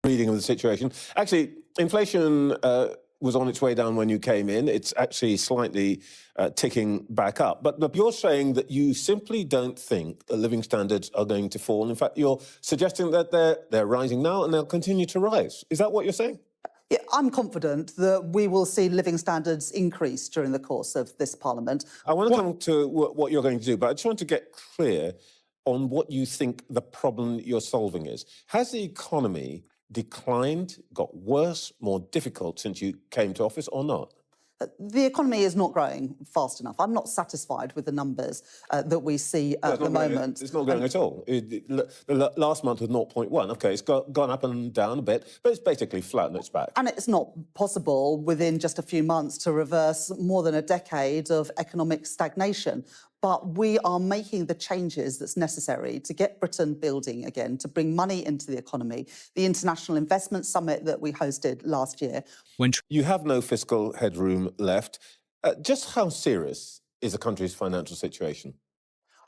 reading of the situation. Actually, inflation was on its way down when you came in. It's actually slightly ticking back up. But you're saying that you simply don't think the living standards are going to fall. In fact, you're suggesting that they're rising now and they'll continue to rise. Is that what you're saying? Yeah, I'm confident that we will see living standards increase during the course of this Parliament. I want to come to what you're going to do, but I just want to get clear on what you think the problem you're solving is. Has the economy declined, got worse, more difficult since you came to office or not? The economy is not growing fast enough. I'm not satisfied with the numbers that we see at the moment. It's not growing at all. The last month was 0.1. OK, it's gone up and down a bit, but it's basically flat on its back. And it's not possible within just a few months to reverse more than a decade of economic stagnation. But we are making the changes that's necessary to get Britain building again, to bring money into the economy. The International Investment Summit that we hosted last year. You have no fiscal headroom left. Just how serious is the country's financial situation?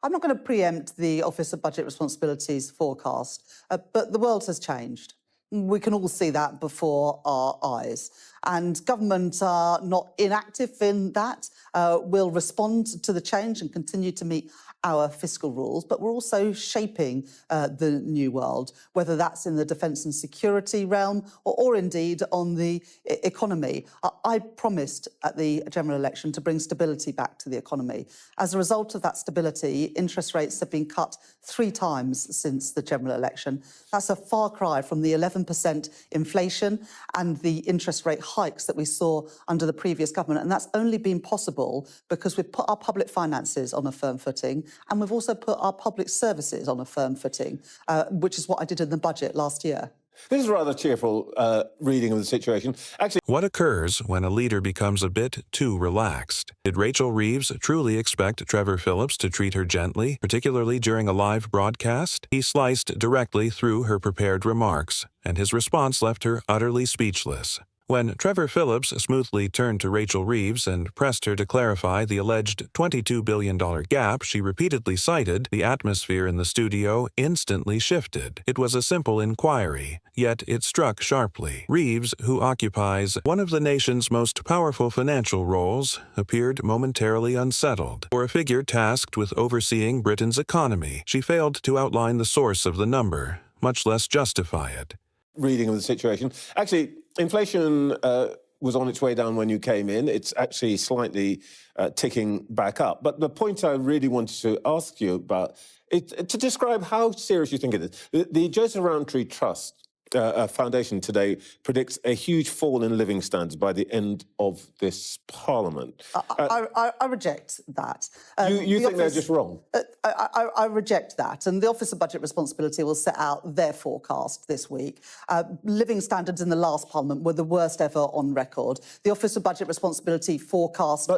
I'm not going to preempt the Office of Budget Responsibility's forecast, but the world has changed. We can all see that before our eyes. And government are not inactive in that. We'll respond to the change and continue to meet our fiscal rules, but we're also shaping the new world, whether that's in the defence and security realm or indeed on the economy. I promised at the general election to bring stability back to the economy. As a result of that stability, interest rates have been cut 3 times since the general election. That's a far cry from the 11% inflation and the interest rate hikes that we saw under the previous government. And that's only been possible because we've put our public finances on a firm footing, and we've also put our public services on a firm footing, which is what I did in the budget last year. This is a rather cheerful reading of the situation. Actually, what occurs when a leader becomes a bit too relaxed? Did Rachel Reeves truly expect Trevor Phillips to treat her gently, particularly during a live broadcast? He sliced directly through her prepared remarks, and his response left her utterly speechless. When Trevor Phillips smoothly turned to Rachel Reeves and pressed her to clarify the alleged $22 billion gap she repeatedly cited, the atmosphere in the studio instantly shifted. It was a simple inquiry, yet it struck sharply. Reeves, who occupies one of the nation's most powerful financial roles, appeared momentarily unsettled. For a figure tasked with overseeing Britain's economy, she failed to outline the source of the number, much less justify it. Reading of the situation. Actually, inflation was on its way down when you came in. It's actually slightly ticking back up. But the point I really wanted to ask you about is to describe how serious you think it is. The Joseph Rowntree Trust Foundation today predicts a huge fall in living standards by the end of this Parliament. I reject that. You think they're just wrong? I reject that. And the Office of Budget Responsibility will set out their forecast this week. Living standards in the last Parliament were the worst ever on record. The Office of Budget Responsibility forecast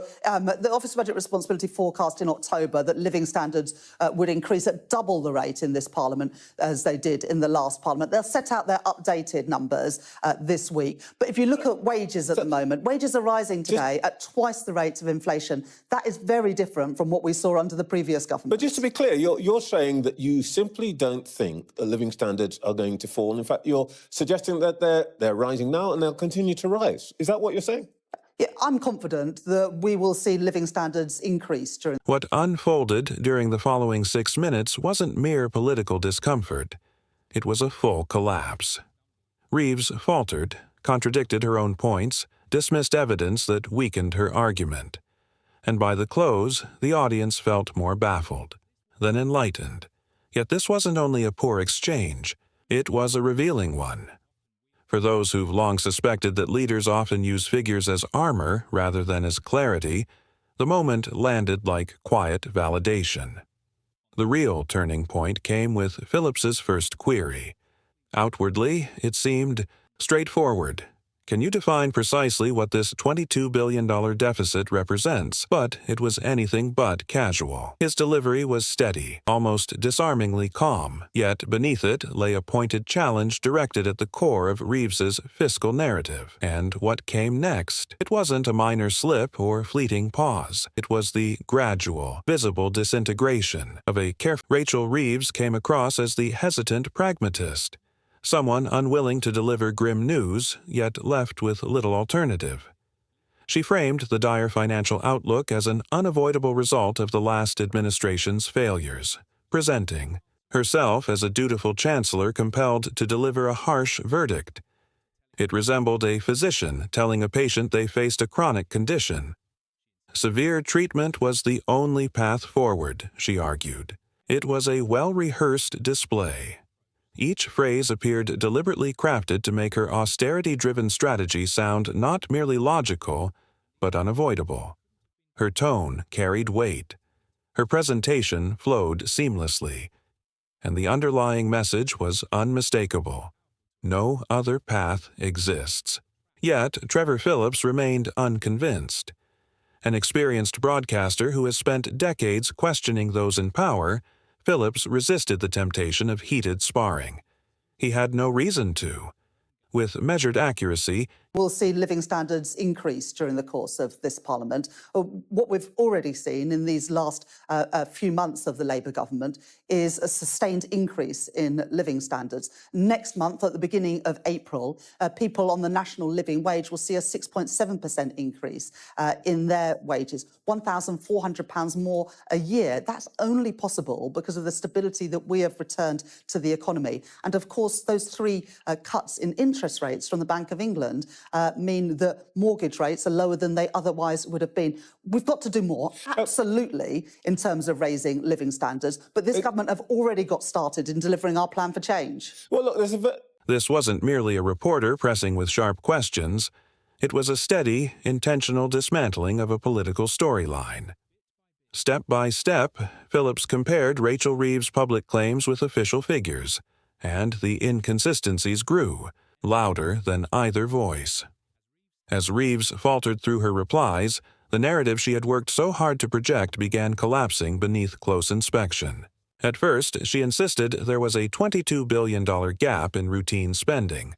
in October that living standards would increase at double the rate in this Parliament as they did in the last Parliament. They'll set out their updated numbers this week. But if you look at wages at the moment, wages are rising today at twice the rate of inflation. That is very different from what we saw under the previous government. But just to be clear, you're saying that you simply don't think the living standards are going to fall. In fact, you're suggesting that they're rising now and they'll continue to rise. Is that what you're saying? Yeah, I'm confident that we will see living standards increase during... What unfolded during the following 6 minutes wasn't mere political discomfort. It was a full collapse. Reeves faltered, contradicted her own points, dismissed evidence that weakened her argument. And by the close, the audience felt more baffled than enlightened. Yet this wasn't only a poor exchange, it was a revealing one. For those who've long suspected that leaders often use figures as armor rather than as clarity, the moment landed like quiet validation. The real turning point came with Phillips's first query. Outwardly, it seemed straightforward. Can you define precisely what this $22 billion deficit represents? But it was anything but casual. His delivery was steady, almost disarmingly calm, yet beneath it lay a pointed challenge directed at the core of Reeves's fiscal narrative. And what came next? It wasn't a minor slip or fleeting pause. It was the gradual, visible disintegration of a careful... Rachel Reeves came across as the hesitant pragmatist, someone unwilling to deliver grim news, yet left with little alternative. She framed the dire financial outlook as an unavoidable result of the last administration's failures, presenting herself as a dutiful chancellor compelled to deliver a harsh verdict. It resembled a physician telling a patient they faced a chronic condition. Severe treatment was the only path forward, she argued. It was a well-rehearsed display. Each phrase appeared deliberately crafted to make her austerity-driven strategy sound not merely logical, but unavoidable. Her tone carried weight. Her presentation flowed seamlessly. And the underlying message was unmistakable. No other path exists. Yet, Trevor Phillips remained unconvinced. An experienced broadcaster who has spent decades questioning those in power, Phillips resisted the temptation of heated sparring. He had no reason to. With measured accuracy, we'll see living standards increase during the course of this Parliament. What we've already seen in these last few months of the Labour government is a sustained increase in living standards. Next month, at the beginning of April, people on the national living wage will see a 6.7% increase in their wages, £1,400 more a year. That's only possible because of the stability that we have returned to the economy. And of course, those three cuts in interest rates from the Bank of England mean that mortgage rates are lower than they otherwise would have been. We've got to do more, absolutely, in terms of raising living standards, but this government have already got started in delivering our plan for change. Well, look, this wasn't merely a reporter pressing with sharp questions. It was a steady, intentional dismantling of a political storyline. Step by step, Phillips compared Rachel Reeves' public claims with official figures, and the inconsistencies grew, louder than either voice. As Reeves faltered through her replies, the narrative she had worked so hard to project began collapsing beneath close inspection. At first, she insisted there was a $22 billion gap in routine spending.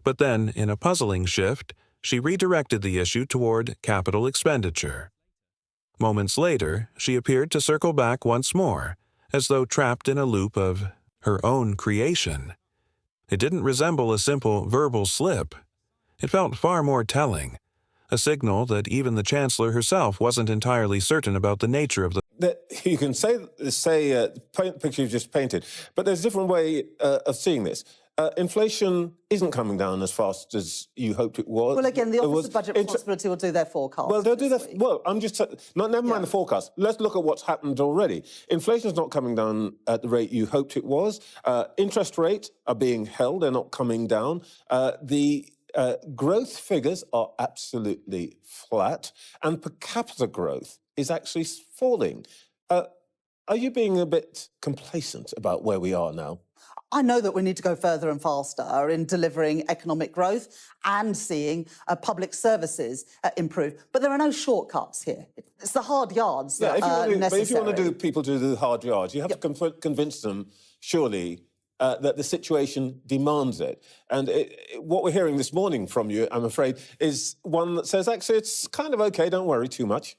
But then, in a puzzling shift, she redirected the issue toward capital expenditure. Moments later, she appeared to circle back once more, as though trapped in a loop of her own creation. It didn't resemble a simple verbal slip. It felt far more telling, a signal that even the Chancellor herself wasn't entirely certain about the nature of the... You can paint the picture you've just painted, but there's a different way of seeing this. Inflation isn't coming down as fast as you hoped it was. Well, again, the Office of Budget Responsibility will do their forecast. Well, they'll do their... Well, I'm just... never mind the forecast. Let's look at what's happened already. Inflation's not coming down at the rate you hoped it was. Interest rates are being held. They're not coming down. Growth figures are absolutely flat, and per capita growth is actually falling. Are you being a bit complacent about where we are now? I know that we need to go further and faster in delivering economic growth and seeing public services improve. But there are no shortcuts here. It's the hard yards that are necessary. But if you want to people to do the hard yards, you have to convince them, surely, that the situation demands it. And what we're hearing this morning from you, I'm afraid, is one that says, actually, it's kind of OK, don't worry too much.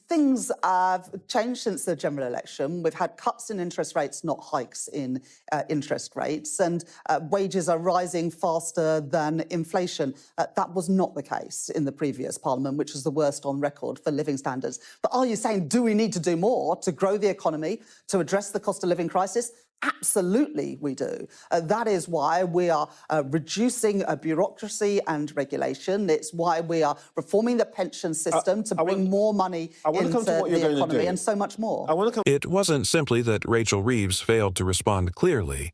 Things have changed since the general election. We've had cuts in interest rates, not hikes in interest rates, and wages are rising faster than inflation. That was not the case in the previous Parliament, which was the worst on record for living standards. But are you saying, do we need to do more to grow the economy, to address the cost of living crisis? Absolutely, we do. That is why we are reducing bureaucracy and regulation. It's why we are reforming the pension system to bring more money into the economy and so much more. It wasn't simply that Rachel Reeves failed to respond clearly.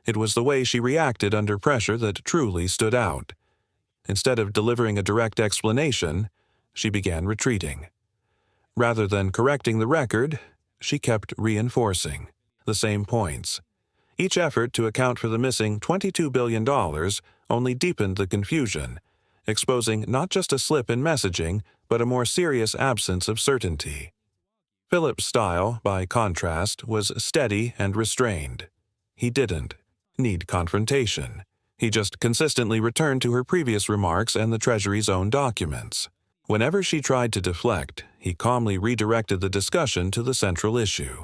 It was the way she reacted under pressure that truly stood out. Instead of delivering a direct explanation, she began retreating. Rather than correcting the record, she kept reinforcing the same points. Each effort to account for the missing $22 billion only deepened the confusion, exposing not just a slip in messaging, but a more serious absence of certainty. Phillips' style, by contrast, was steady and restrained. He didn't need confrontation. He just consistently returned to her previous remarks and the Treasury's own documents. Whenever she tried to deflect, he calmly redirected the discussion to the central issue.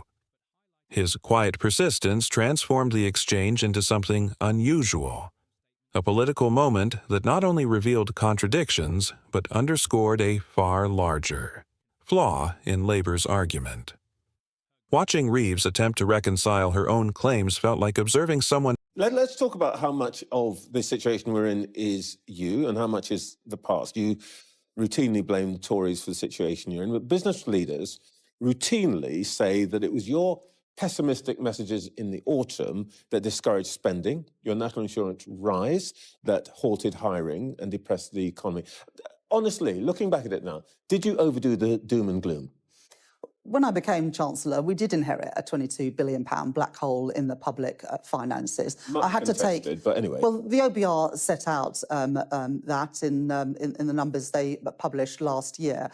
His quiet persistence transformed the exchange into something unusual, a political moment that not only revealed contradictions, but underscored a far larger flaw in Labour's argument. Watching Reeves attempt to reconcile her own claims felt like observing someone. Let's talk about how much of the situation we're in is you and how much is the past. You routinely blame Tories for the situation you're in, but business leaders routinely say that it was your pessimistic messages in the autumn that discouraged spending, your national insurance rise that halted hiring and depressed the economy. Honestly, looking back at it now, did you overdo the doom and gloom? When I became Chancellor, we did inherit a £22 billion black hole in the public finances. Much I had to take, contested, but anyway. Well, the OBR set out that in the numbers they published last year.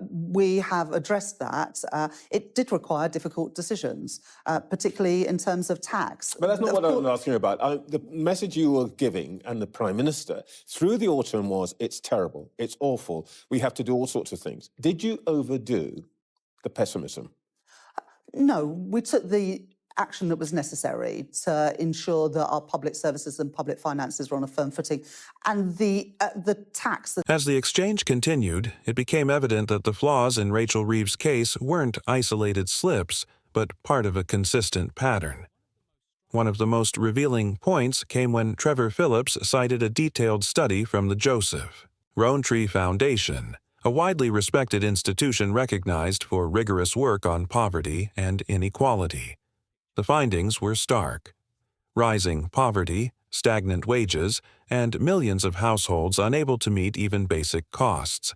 We have addressed that. It did require difficult decisions, particularly in terms of tax. But that's not what I'm asking you about. The message you were giving, and the Prime Minister, through the autumn was, it's terrible, it's awful, we have to do all sorts of things. Did you overdo the pessimism? No, we took the action that was necessary to ensure that our public services and public finances were on a firm footing. And the tax... As the exchange continued, it became evident that the flaws in Rachel Reeves' case weren't isolated slips, but part of a consistent pattern. One of the most revealing points came when Trevor Phillips cited a detailed study from the Joseph Rowntree Foundation, a widely respected institution recognized for rigorous work on poverty and inequality. The findings were stark. Rising poverty, stagnant wages, and millions of households unable to meet even basic costs.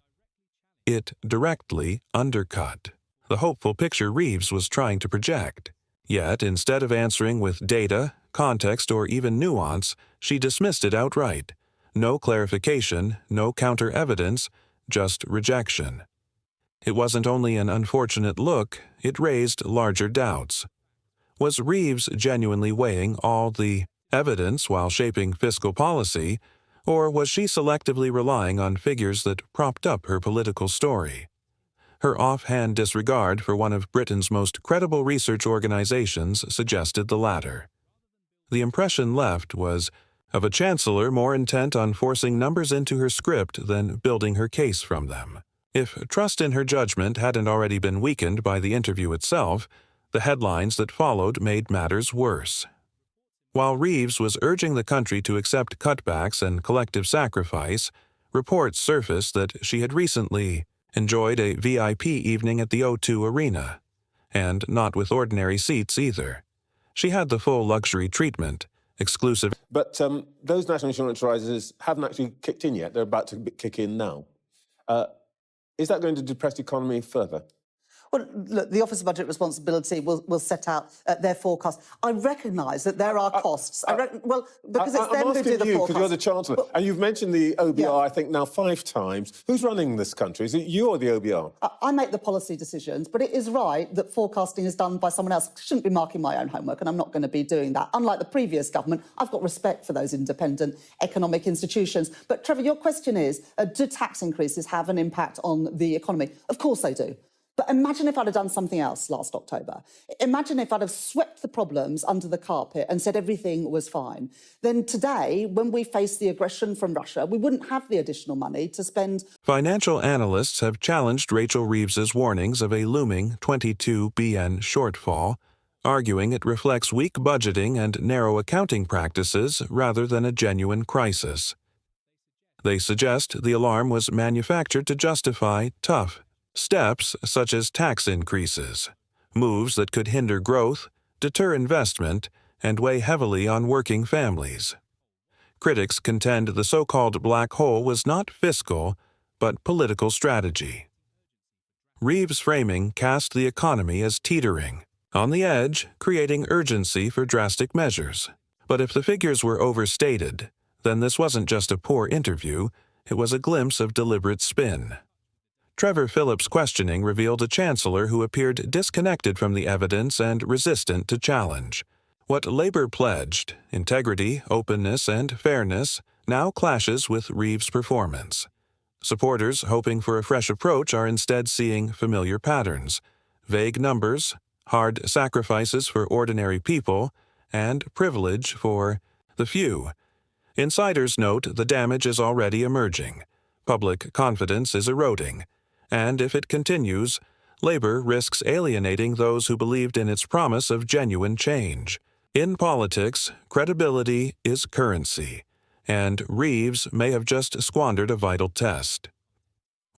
It directly undercut the hopeful picture Reeves was trying to project. Yet, instead of answering with data, context, or even nuance, she dismissed it outright. No clarification, no counter-evidence, just rejection. It wasn't only an unfortunate look, it raised larger doubts. Was Reeves genuinely weighing all the evidence while shaping fiscal policy, or was she selectively relying on figures that propped up her political story? Her offhand disregard for one of Britain's most credible research organizations suggested the latter. The impression left was of a chancellor more intent on forcing numbers into her script than building her case from them. If trust in her judgment hadn't already been weakened by the interview itself, the headlines that followed made matters worse. While Reeves was urging the country to accept cutbacks and collective sacrifice, reports surfaced that she had recently enjoyed a VIP evening at the O2 Arena, and not with ordinary seats either. She had the full luxury treatment, exclusive. But those national insurance rises haven't actually kicked in yet. They're about to kick in now. Is that going to depress the economy further? Well, look, the Office of Budget Responsibility will set out their forecast. I recognise that there are costs. Because it's them who do the forecast. Because you're the Chancellor, and you've mentioned the OBR, I think, now 5 times. Who's running this country? Is it you or the OBR? I make the policy decisions, but it is right that forecasting is done by someone else. I shouldn't be marking my own homework, and I'm not going to be doing that. Unlike the previous government, I've got respect for those independent economic institutions. But, Trevor, your question is, do tax increases have an impact on the economy? Of course they do. But imagine if I'd have done something else last October. Imagine if I'd have swept the problems under the carpet and said everything was fine. Then today, when we face the aggression from Russia, we wouldn't have the additional money to spend. Financial analysts have challenged Rachel Reeves's warnings of a looming 22 BN shortfall, arguing it reflects weak budgeting and narrow accounting practices rather than a genuine crisis. They suggest the alarm was manufactured to justify tough steps such as tax increases, moves that could hinder growth, deter investment, and weigh heavily on working families. Critics contend the so-called black hole was not fiscal, but political strategy. Reeves' framing cast the economy as teetering, on the edge, creating urgency for drastic measures. But if the figures were overstated, then this wasn't just a poor interview, it was a glimpse of deliberate spin. Trevor Phillips' questioning revealed a chancellor who appeared disconnected from the evidence and resistant to challenge. What Labour pledged, integrity, openness, and fairness, now clashes with Reeves' performance. Supporters hoping for a fresh approach are instead seeing familiar patterns: vague numbers, hard sacrifices for ordinary people, and privilege for the few. Insiders note the damage is already emerging. Public confidence is eroding. And if it continues, Labor risks alienating those who believed in its promise of genuine change. In politics, credibility is currency, and Reeves may have just squandered a vital test.